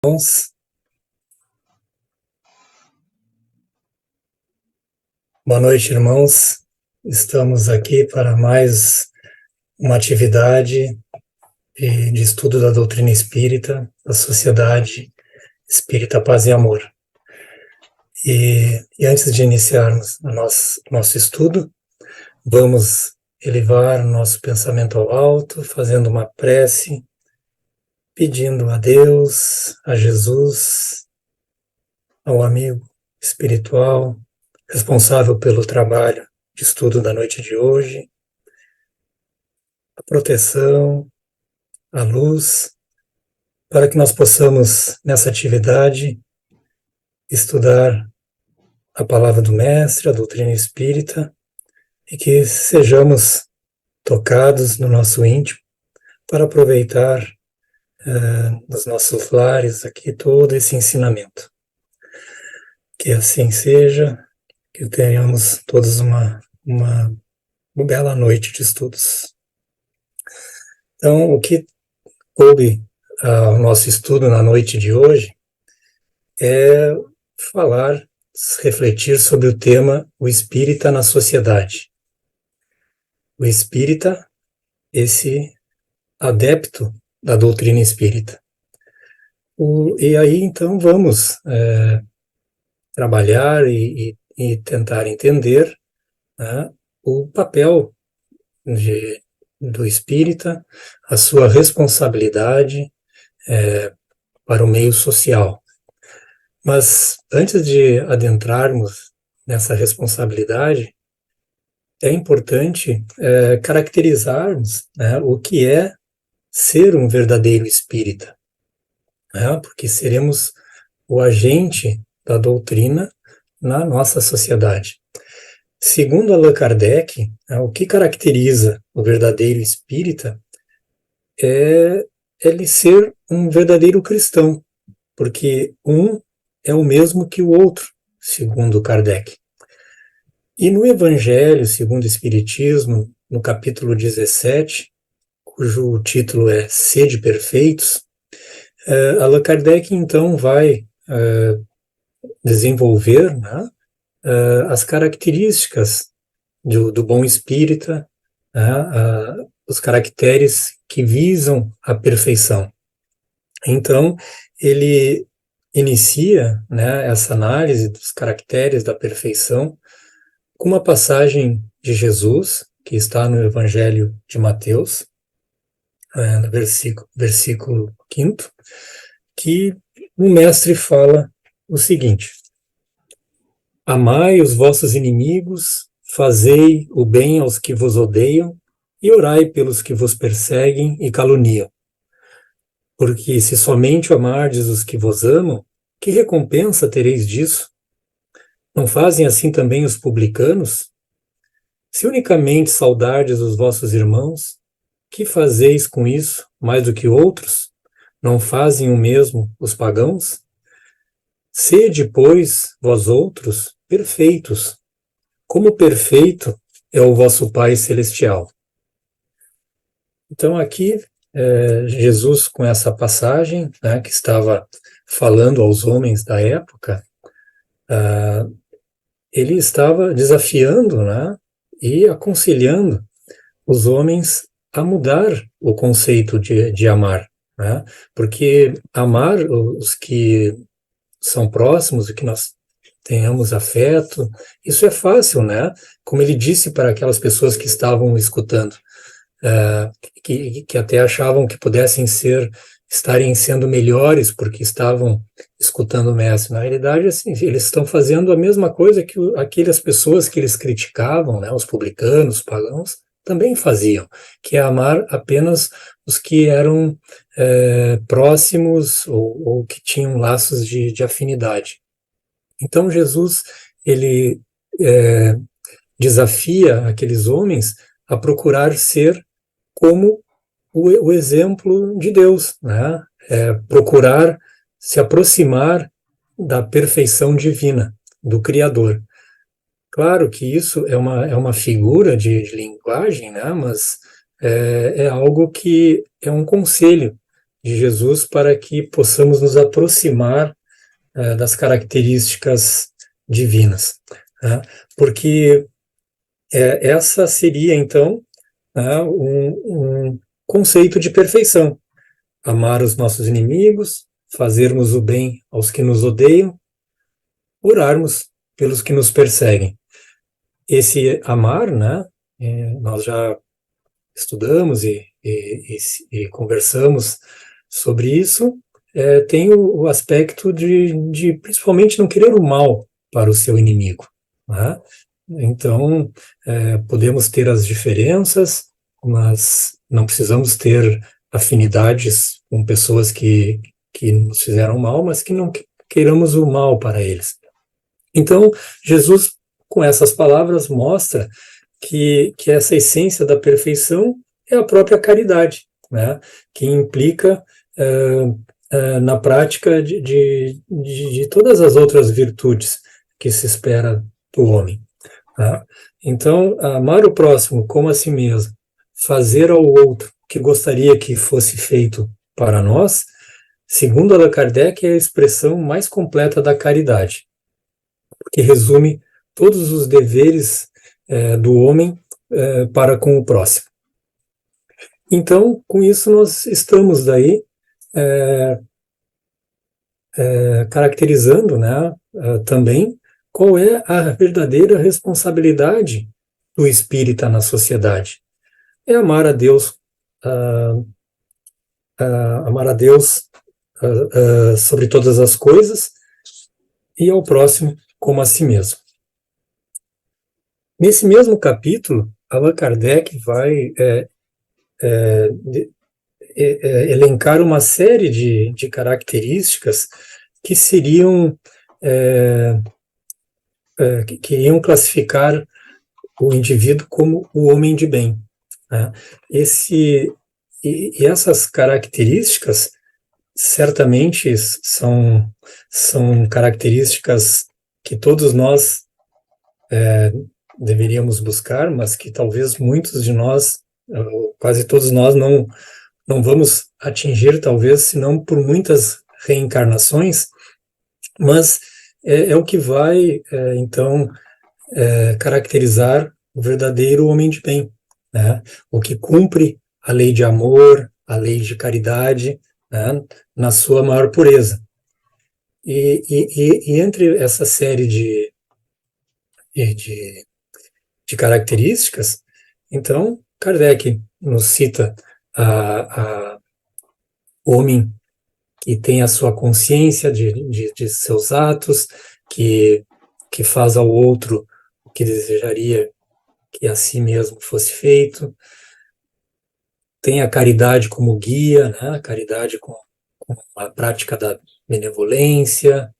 Irmãos, boa noite, irmãos. Estamos aqui para mais uma atividade de estudo da doutrina espírita, da Sociedade Espírita Paz e Amor. E antes de iniciarmos o nosso estudo, vamos elevar nosso pensamento ao alto, fazendo uma prece, pedindo a Deus, a Jesus, ao amigo espiritual, responsável pelo trabalho de estudo da noite de hoje, a proteção, a luz, para que nós possamos, nessa atividade, estudar a palavra do Mestre, a doutrina espírita, e que sejamos tocados no nosso íntimo para aproveitar nos nossos lares aqui todo esse ensinamento. Que assim seja, que tenhamos todos uma bela noite de estudos. Então, o que coube ao nosso estudo na noite de hoje é refletir sobre o tema o espírita na sociedade. O espírita, esse adepto da doutrina espírita. E aí, então, vamos trabalhar e tentar entender, né, o papel do espírita, a sua responsabilidade para o meio social. Mas antes de adentrarmos nessa responsabilidade, é importante caracterizarmos, né, o que é ser um verdadeiro espírita, né, porque seremos o agente da doutrina na nossa sociedade. Segundo Allan Kardec, né, o que caracteriza o verdadeiro espírita é ele ser um verdadeiro cristão, porque um é o mesmo que o outro, segundo Kardec. E no Evangelho segundo o Espiritismo, no capítulo 17, cujo título é Sede Perfeitos, Allan Kardec então vai desenvolver, né, as características do bom espírita, né, os caracteres que visam a perfeição. Então, ele inicia, né, essa análise dos caracteres da perfeição com uma passagem de Jesus, que está no Evangelho de Mateus, no versículo 5º, que o mestre fala o seguinte: amai os vossos inimigos, fazei o bem aos que vos odeiam, e orai pelos que vos perseguem e caluniam. Porque se somente amardes os que vos amam, que recompensa tereis disso? Não fazem assim também os publicanos? Se unicamente saudardes os vossos irmãos, que fazeis com isso mais do que outros? Não fazem o mesmo os pagãos? Sede, pois, vós outros, perfeitos, como perfeito é o vosso Pai Celestial. Então aqui, Jesus, com essa passagem, né, que estava falando aos homens da época, ele estava desafiando, né, e aconselhando os homens a mudar o conceito de amar, né, porque amar os que são próximos, o que nós tenhamos afeto, isso é fácil, né? Como ele disse para aquelas pessoas que estavam escutando, que até achavam que pudessem estarem sendo melhores porque estavam escutando o mestre. Na realidade, assim, eles estão fazendo a mesma coisa que aquelas pessoas que eles criticavam, né? Os publicanos, os pagãos, também faziam, que é amar apenas os que eram próximos ou que tinham laços de afinidade. Então Jesus, ele desafia aqueles homens a procurar ser como o exemplo de Deus, né? Procurar se aproximar da perfeição divina, do Criador. Claro que isso é uma figura de linguagem, né? Mas é algo que é um conselho de Jesus para que possamos nos aproximar das características divinas, né? Porque essa seria, então, né, um conceito de perfeição. Amar os nossos inimigos, fazermos o bem aos que nos odeiam, orarmos pelos que nos perseguem. Esse amar, né, nós já estudamos e conversamos sobre isso, tem o aspecto de principalmente não querer o mal para o seu inimigo, né? Então, podemos ter as diferenças, mas não precisamos ter afinidades com pessoas que nos fizeram mal, mas que não queiramos o mal para eles. Então, Jesus, com essas palavras, mostra que essa essência da perfeição é a própria caridade, né? Que implica na prática de todas as outras virtudes que se espera do homem. Tá? Então, amar o próximo como a si mesmo, fazer ao outro o que gostaria que fosse feito para nós, segundo Allan Kardec, é a expressão mais completa da caridade, que resume todos os deveres do homem para com o próximo. Então, com isso, nós estamos daí caracterizando, né, também qual é a verdadeira responsabilidade do espírita na sociedade. É amar a Deus, sobre todas as coisas e ao próximo como a si mesmo. Nesse mesmo capítulo, Allan Kardec vai elencar uma série de características que seriam que iriam classificar o indivíduo como o homem de bem, né? E essas características certamente são características que todos nós deveríamos buscar, mas que talvez muitos de nós, quase todos nós, não vamos atingir, talvez, senão por muitas reencarnações, mas é o que vai, então, caracterizar o verdadeiro homem de bem, né? O que cumpre a lei de amor, a lei de caridade, né? Na sua maior pureza. E entre essa série de características, então, Kardec nos cita o homem que tem a sua consciência de seus atos, que faz ao outro o que desejaria que a si mesmo fosse feito, tem a caridade como guia, né? A caridade com a prática da benevolência,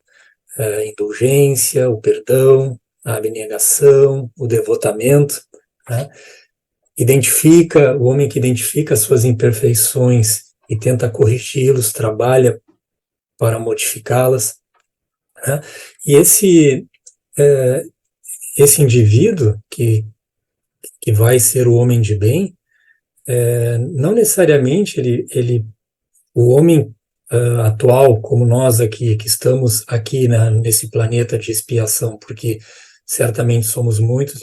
a indulgência, o perdão, a abnegação, o devotamento, né? O homem que identifica as suas imperfeições e tenta corrigi-los, trabalha para modificá-las, né? E esse indivíduo que vai ser o homem de bem, não necessariamente o homem atual, como nós aqui, que estamos aqui, né, nesse planeta de expiação, porque certamente somos muito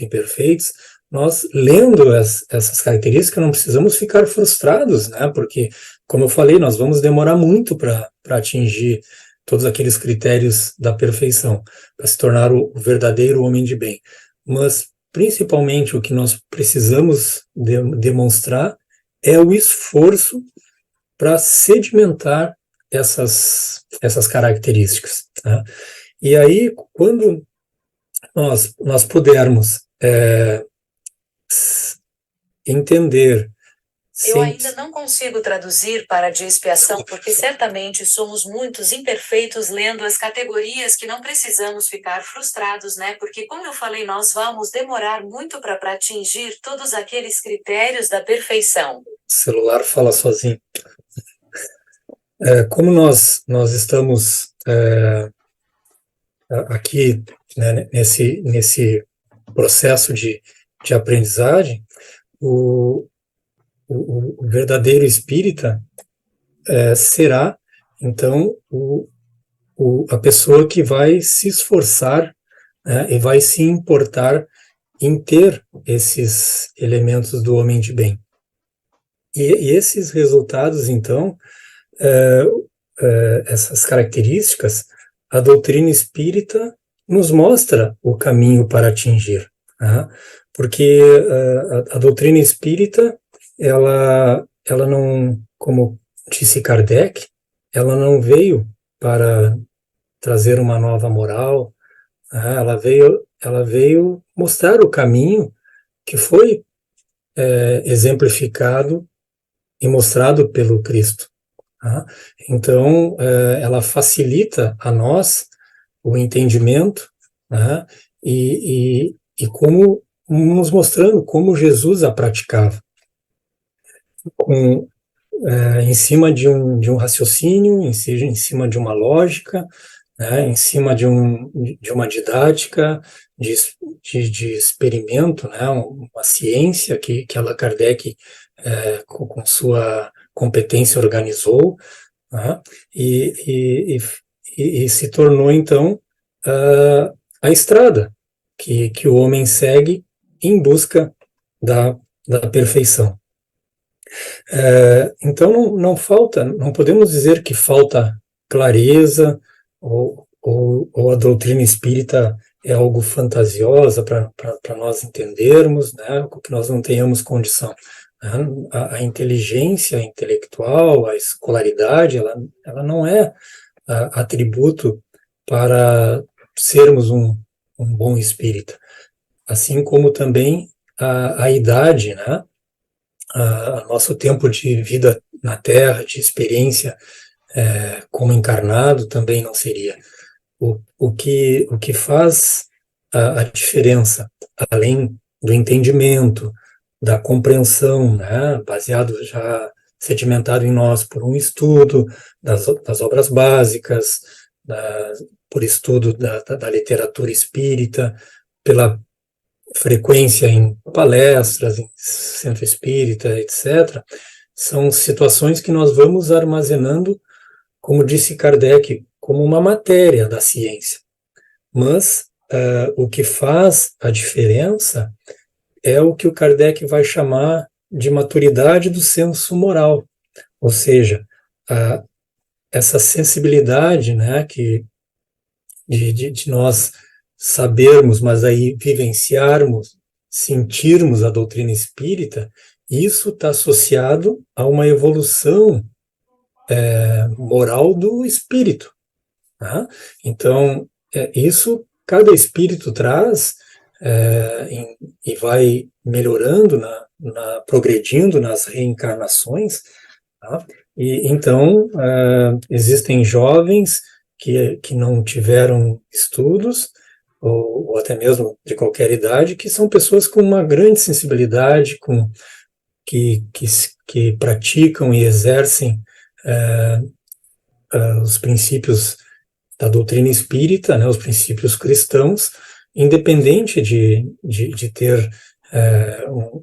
imperfeitos, nós, lendo essas características, não precisamos ficar frustrados, né, porque, como eu falei, nós vamos demorar muito para atingir todos aqueles critérios da perfeição, para se tornar o verdadeiro homem de bem. Mas, principalmente, o que nós precisamos demonstrar é o esforço para sedimentar essas características, né? E aí, quando nós pudermos entender... Eu ainda não consigo traduzir para de expiação, porque certamente somos muitos imperfeitos lendo as categorias que não precisamos ficar frustrados, né? Porque, como eu falei, nós vamos demorar muito para atingir todos aqueles critérios da perfeição. O celular fala sozinho. Como nós estamos aqui, né, nesse processo de aprendizagem, o verdadeiro espírita, será, então, a pessoa que vai se esforçar, né, e vai se importar em ter esses elementos do homem de bem. E esses resultados, então, essas características, a doutrina espírita nos mostra o caminho para atingir, tá? Porque a doutrina espírita, ela não, como disse Kardec, ela não veio para trazer uma nova moral, tá? Ela veio mostrar o caminho que foi exemplificado e mostrado pelo Cristo. Tá? Então, ela facilita a nós o entendimento, né? E como nos mostrando como Jesus a praticava, em cima de um raciocínio, em cima de uma lógica, né? Em cima de uma didática, de experimento, né? Uma ciência que Allan Kardec, com sua competência, organizou, né? E se tornou, então, a estrada que o homem segue em busca da perfeição. Então, não podemos dizer que falta clareza, ou a doutrina espírita é algo fantasiosa para nós entendermos, né, que nós não tenhamos condição. A inteligência intelectual, a escolaridade, ela não é atributo para sermos um bom espírita, assim como também a idade, né? Nosso tempo de vida na Terra, de experiência como encarnado, também não seria. O que faz a diferença, além do entendimento, da compreensão, né, baseado já sedimentado em nós por um estudo das obras básicas, por estudo da literatura espírita, pela frequência em palestras, em centro espírita, etc., são situações que nós vamos armazenando, como disse Kardec, como uma matéria da ciência. Mas o que faz a diferença é o que o Kardec vai chamar de maturidade do senso moral, ou seja, essa sensibilidade, né, de nós sabermos, mas aí vivenciarmos, sentirmos a doutrina espírita, isso está associado a uma evolução moral do espírito. Tá? Então, isso cada espírito traz e vai melhorando, progredindo nas reencarnações. Tá? E então, existem jovens que não tiveram estudos, ou até mesmo de qualquer idade, que são pessoas com uma grande sensibilidade, que praticam e exercem os princípios da doutrina espírita, né, os princípios cristãos, independente de ter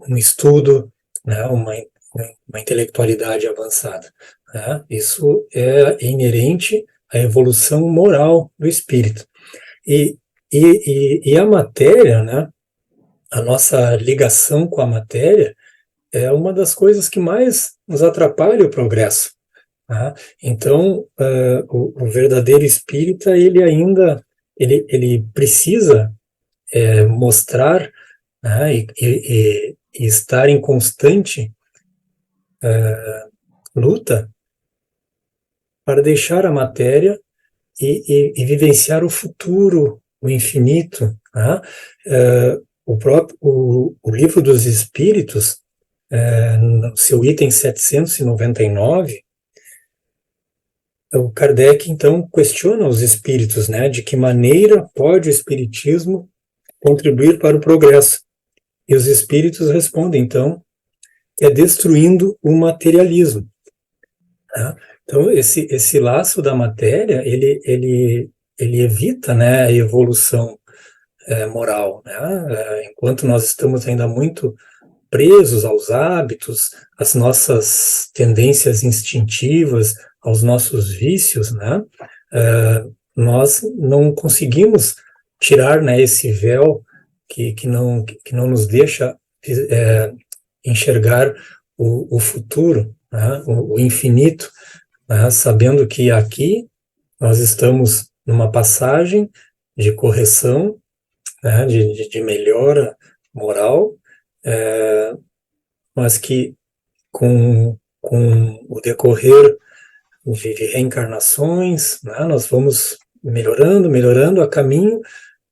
um estudo, né, uma intelectualidade avançada. Né? Isso é inerente à evolução moral do espírito. E a matéria, né, a nossa ligação com a matéria é uma das coisas que mais nos atrapalha o progresso. Tá? Então, o verdadeiro espírita, ele precisa mostrar, né, e estar em constante luta para deixar a matéria e vivenciar o futuro, o infinito. Tá? O Livro dos Espíritos, no seu item 799, o Kardec, então, questiona os espíritos, né, de que maneira pode o espiritismo contribuir para o progresso. E os espíritos respondem, então, que é destruindo o materialismo. Tá? Então, esse laço da matéria, ele evita, né, a evolução moral. Né? Enquanto nós estamos ainda muito presos aos hábitos, às nossas tendências instintivas, aos nossos vícios, né? Nós não conseguimos tirar, né, esse véu que não nos deixa enxergar o futuro, né, o infinito, né, sabendo que aqui nós estamos numa passagem de correção, né, de melhora moral, mas que com o decorrer de reencarnações, né, nós vamos melhorando a caminho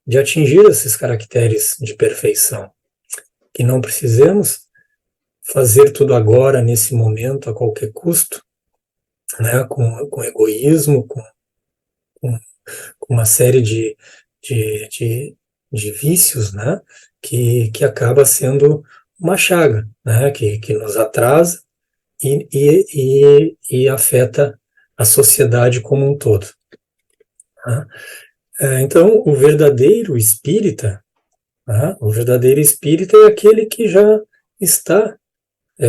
de atingir esses caracteres de perfeição. Que não precisemos fazer tudo agora, nesse momento, a qualquer custo, né, com egoísmo, com uma série de vícios, né, que acaba sendo uma chaga, né, que nos atrasa e afeta a sociedade como um todo. Né? Então, o verdadeiro espírita é aquele que já está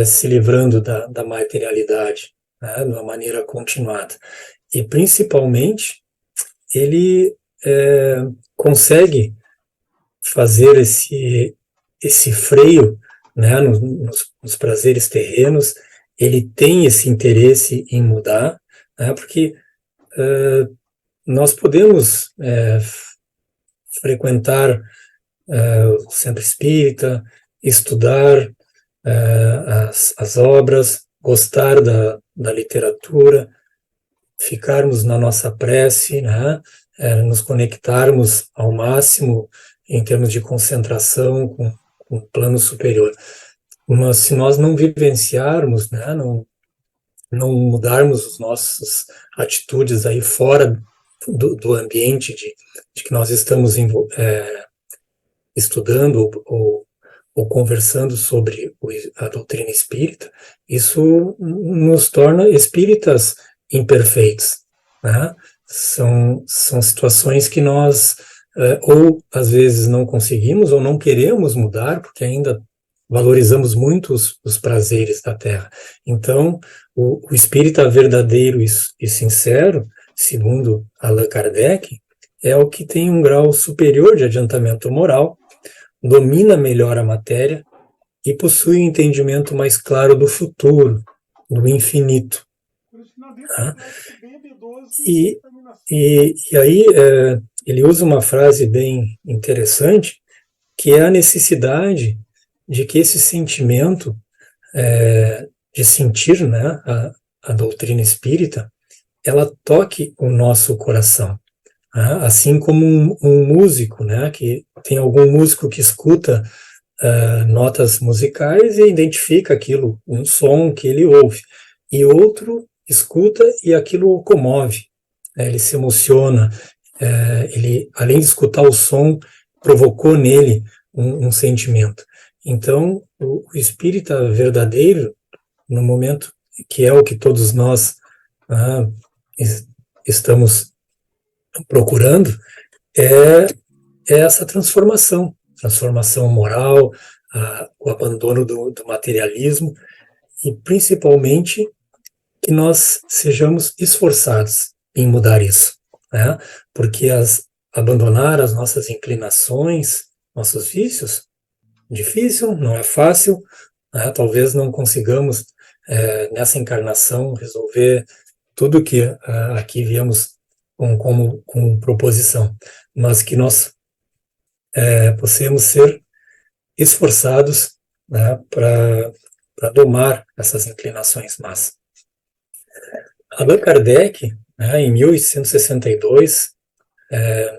se livrando da materialidade, né, de uma maneira continuada. E, principalmente, ele consegue fazer esse freio, né, nos prazeres terrenos. Ele tem esse interesse em mudar, né, porque nós podemos frequentar o centro espírita, estudar as obras, gostar da literatura, ficarmos na nossa prece, né, nos conectarmos ao máximo em termos de concentração com o plano superior. Mas se nós não vivenciarmos, né, não mudarmos as nossas atitudes aí fora do ambiente de que nós estamos estudando ou conversando sobre a doutrina espírita, isso nos torna espíritas imperfeitos, né? São situações que nós ou às vezes não conseguimos ou não queremos mudar, porque ainda valorizamos muito os prazeres da Terra. Então, o espírita verdadeiro e sincero, segundo Allan Kardec, é o que tem um grau superior de adiantamento moral, domina melhor a matéria e possui um entendimento mais claro do futuro, do infinito. Tá? E aí ele usa uma frase bem interessante, que é a necessidade de que esse sentimento de sentir, né, a doutrina espírita, ela toque o nosso coração. Assim como um músico, né, que tem algum músico que escuta notas musicais e identifica aquilo, um som que ele ouve, e outro escuta e aquilo o comove, né, ele se emociona, ele, além de escutar o som, provocou nele um sentimento. Então, o espírita verdadeiro, no momento que é o que todos nós estamos procurando, é essa transformação moral, o abandono do materialismo, e principalmente que nós sejamos esforçados em mudar isso, né? Porque abandonar as nossas inclinações, nossos vícios, difícil, não é fácil, né? Talvez não consigamos nessa encarnação resolver tudo que aqui viemos com proposição, mas que nós possamos ser esforçados, né, para domar essas inclinações más. Allan Kardec, né, em 1862,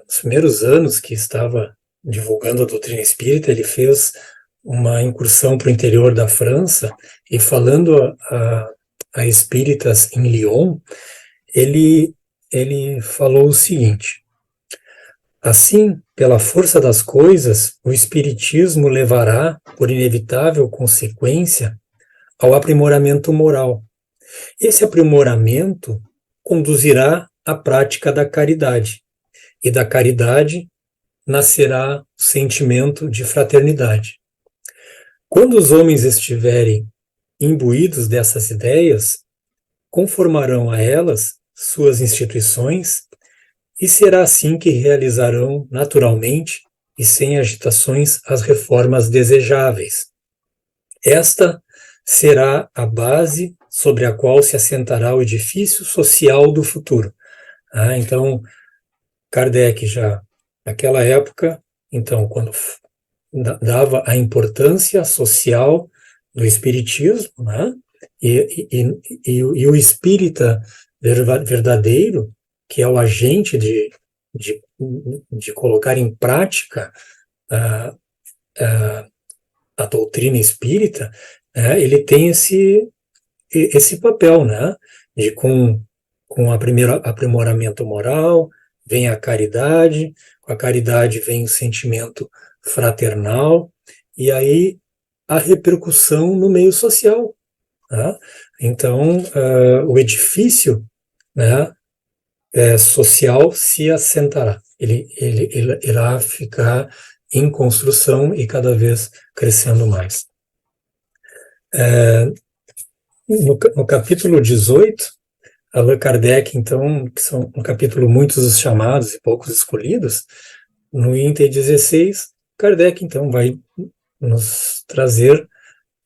nos primeiros anos que estava divulgando a doutrina espírita, ele fez uma incursão para o interior da França e, falando a espíritas em Lyon, ele falou o seguinte: assim, pela força das coisas, o espiritismo levará, por inevitável consequência, ao aprimoramento moral. Esse aprimoramento conduzirá à prática da caridade, e da caridade nascerá o sentimento de fraternidade. Quando os homens estiverem imbuídos dessas ideias, conformarão a elas suas instituições, e será assim que realizarão naturalmente e sem agitações as reformas desejáveis. Esta será a base sobre a qual se assentará o edifício social do futuro. Então, Kardec já, naquela época, então, quando dava a importância social do espiritismo, né? E o espírita verdadeiro, que é o agente de colocar em prática a doutrina espírita, né? Ele tem esse papel, né? De com o aprimoramento moral, vem a caridade, com a caridade vem o sentimento fraternal, e aí a repercussão no meio social. Né? Então, o edifício, né, social se assentará, ele irá ficar em construção e cada vez crescendo mais. No capítulo 18, Allan Kardec, então, que são um capítulo muitos os chamados e poucos escolhidos, no Inter 16, Kardec, então, vai nos trazer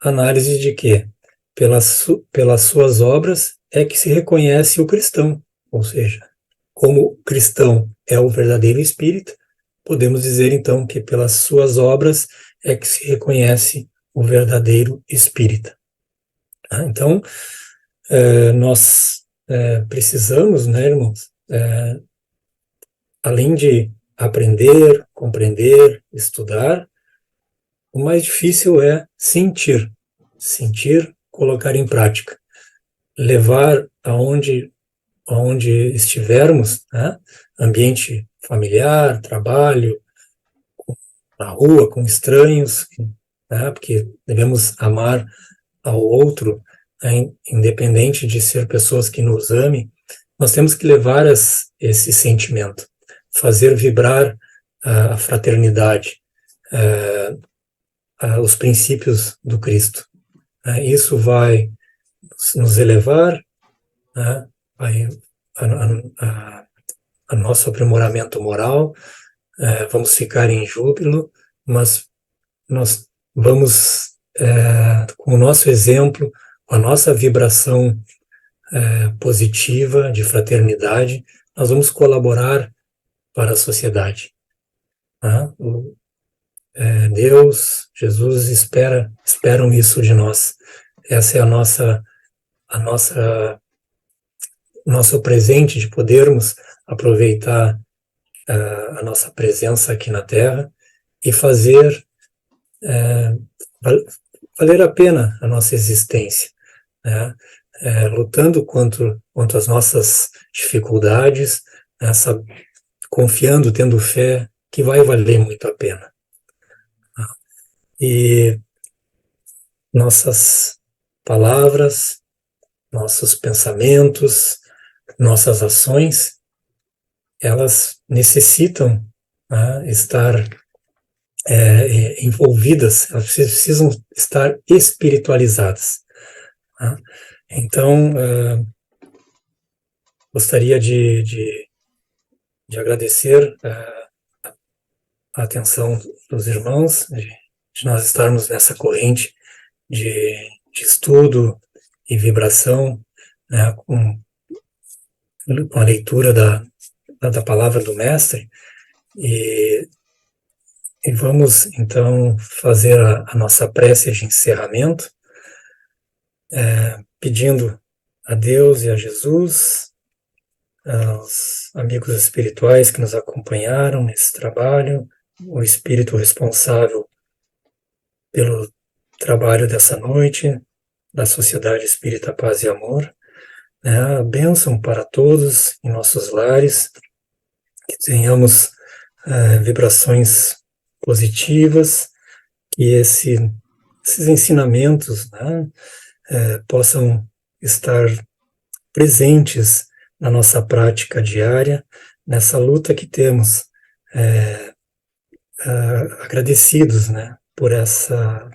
análise de que pelas suas obras é que se reconhece o cristão, ou seja, como o cristão é o verdadeiro espírita, podemos dizer, então, que pelas suas obras é que se reconhece o verdadeiro espírita. Então, nós precisamos, né, irmãos, além de aprender, compreender, estudar, o mais difícil é sentir, colocar em prática, levar aonde estivermos, né, ambiente familiar, trabalho, na rua, com estranhos, né, porque devemos amar ao outro, né, independente de ser pessoas que nos amem, nós temos que levar esse sentimento, fazer vibrar a fraternidade, os princípios do Cristo. Isso vai nos elevar, né, a nosso aprimoramento moral, vamos ficar em júbilo, mas nós vamos, com o nosso exemplo, com a nossa vibração positiva de fraternidade, nós vamos colaborar para a sociedade. Deus, Jesus esperam isso de nós. Essa é nosso presente de podermos aproveitar a nossa presença aqui na Terra e fazer valer a pena a nossa existência, né? Lutando contra as nossas dificuldades, confiando, tendo fé, que vai valer muito a pena. E nossas palavras, nossos pensamentos, nossas ações, elas necessitam, né, estar envolvidas, elas precisam estar espiritualizadas. Né? Então, gostaria de agradecer a atenção dos irmãos, de nós estarmos nessa corrente de estudo e vibração, né, com a leitura da palavra do Mestre, e vamos, então, fazer a nossa prece de encerramento, pedindo a Deus e a Jesus, aos amigos espirituais que nos acompanharam nesse trabalho, o Espírito responsável pelo trabalho dessa noite, da Sociedade Espírita Paz e Amor, né, a bênção para todos em nossos lares, que tenhamos vibrações positivas, que esses ensinamentos, né, possam estar presentes na nossa prática diária, nessa luta que temos, agradecidos, né, por essa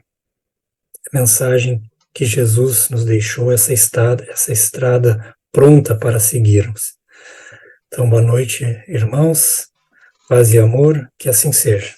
mensagem que Jesus nos deixou, essa estrada pronta para seguirmos. Então, boa noite, irmãos, paz e amor, que assim seja.